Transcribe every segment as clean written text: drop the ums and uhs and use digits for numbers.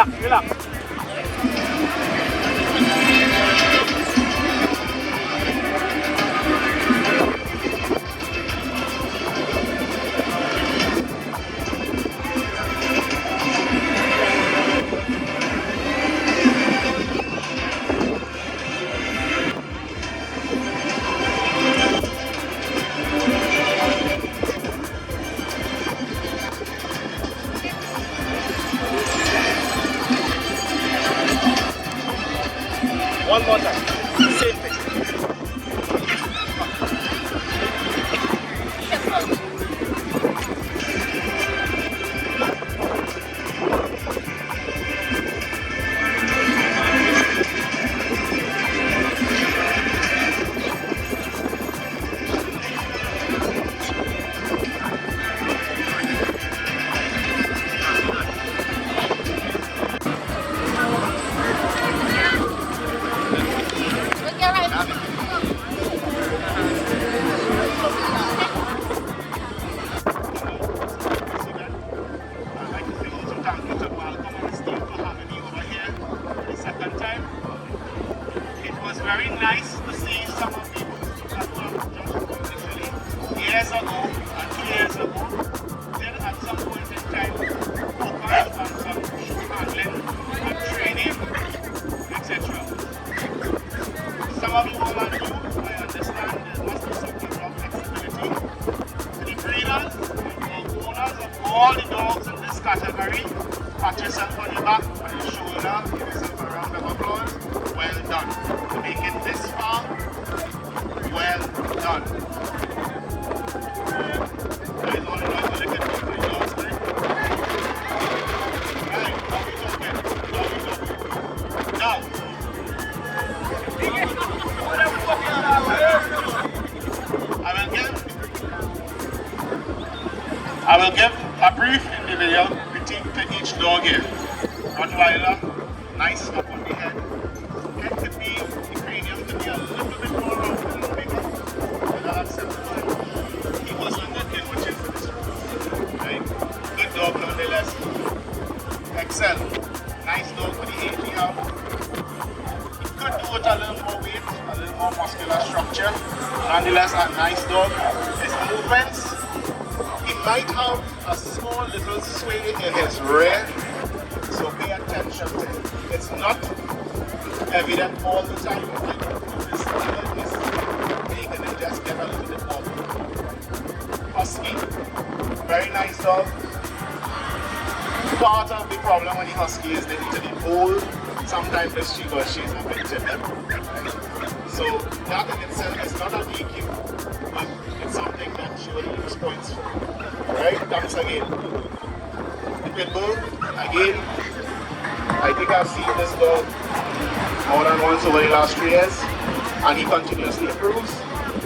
Relax, relax. One more time. Same thing. Very nice to see some of the people that were just initially years ago and 2 years ago. Then at some point in time, focus on some shoe handling and training, etc. Some of you all are new, I understand there must be some level of flexibility. The breeders and the owners of all the dogs in this category, pat yourself on your back and your shoulder, give yourself a round of applause. Well done. To make it this far, well done. Guys, all in all, look at the dogs there. Right, how we talking? Now, I will give a brief individual critique to each dog here. Rottweiler, nice up on the head. Could be, the cranium could be a little bit more round and bigger, but that's acceptable. He wasn't good in watching for this room. Right? Good dog nonetheless. Excel. Nice dog for the age he have. He could do it a little more weight, a little more muscular structure. Nonetheless, a nice dog. His movements, he might have a small little sway in his rear, so pay attention to it. It's not evident all the time. I don't do this like this. They can just get a little bit more. Husky, very nice dog. Part of the problem with the husky is they need to be old. Sometimes the she or she's a bit timid. So that in itself is not a DQ, but it's something that she will lose points for. Right? Thanks again. The pitbull, again, I think I've seen this dog more than once over the last 3 years, and he continuously improves.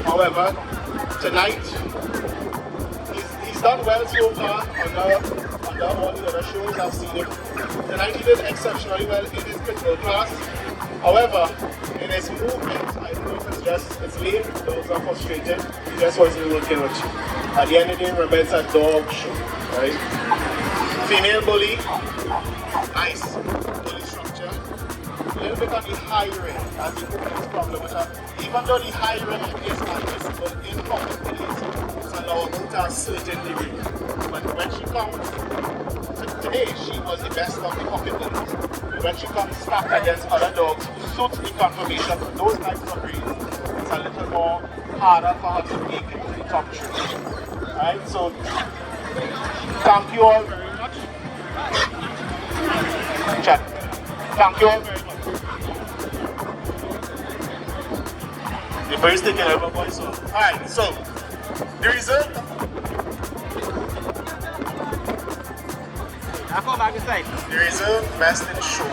However, tonight, he's done well so far under all the other shows I've seen him. Tonight he did exceptionally well in his pitbull class. However, in his movement, I don't know if it's late, those are frustrated, he just wasn't working with you. At the end of the day, remember it's a dog show, right? Female bully, nice bully structure. A little bit on the high ring, as the movement problem with her. Even though the high ring is admissible in pocket bullies, it's allowable to a certain degree. But when she comes, today she was the best of the pocket bullies. When she comes stacked against other dogs who suits the conformation of those types of breeds, it's a little more harder for her to make it to the top tree. Alright, so thank you all very much. Chat. Thank you all very much. The first thing I ever voice on. Alright, so the reserve. I come back inside. The reserve best in show.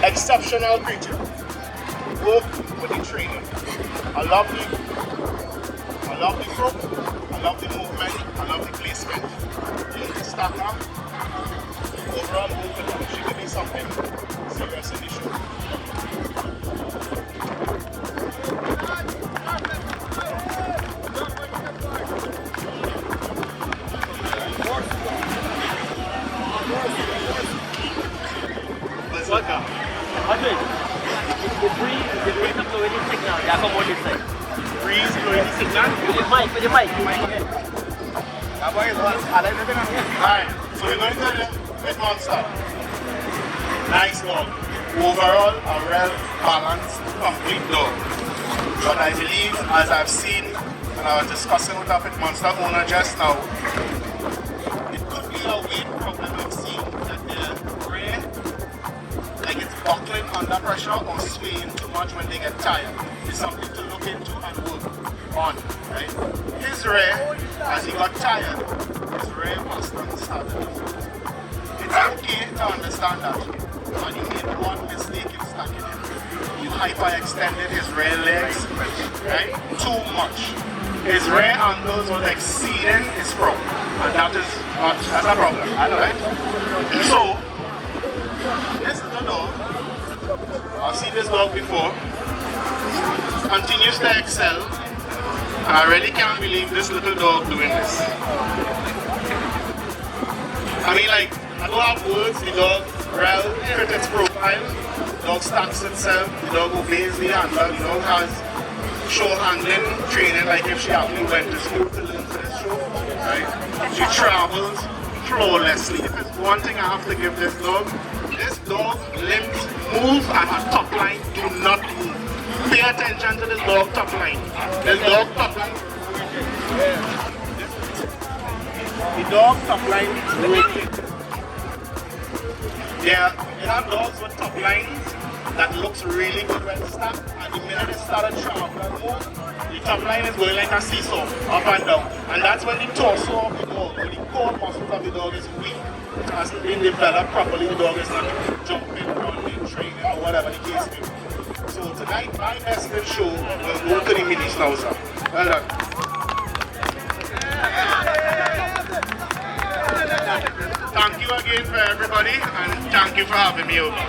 Exceptional creature. Work with the trainer. I love the growth, I love the movement, I love the placement. The stacker, overall movement, she could be something serious in the show. Vodka. Hundred. The breeze of fluidity signal. Yeah, come on this side. Breeze, fluidity signal. With the mic. Alright, so we're going to the pit monster. Nice dog. Overall, a well balanced, complete dog. But I believe, as I've seen, and I was discussing with our pit monster owner just now, it could be a weight problem I've seen that they're rare, like it's buckling under pressure or swaying too much when they get tired. It's something to look into and work on, right? His rear, as he got tired, his rear pastern started to fall. It's okay to understand that, and you made one mistake in stacking him. You hyperextended his rear legs, right? Too much. His rear angles was exceeding his prop, and that's a problem, right? So, this is the dog. I've seen this dog before. Continues to excel. And I really can't believe this little dog doing this. I mean, like, I don't have words. The dog well fit its profile. The dog stacks itself. The dog obeys the handler. The dog has show handling training, like if she actually went to school to learn for this show. Right? She travels flawlessly. If there's one thing I have to give this dog limbs move and her top line do not move. Pay attention to this dog top line. This dog top line. The dog top line rotates. Yeah, you have dogs with top lines that looks really good when stacked, and the minute it started traveling more, the top line is going like a seesaw, up and down. And that's when the torso of the dog, or the core muscles of the dog is weak. It hasn't been developed properly, the dog is not jumping, running, training, or whatever the case may be. So tonight, my best in show will go to the mini schnauzer. Well done. Thank you again for everybody, and thank you for having me over.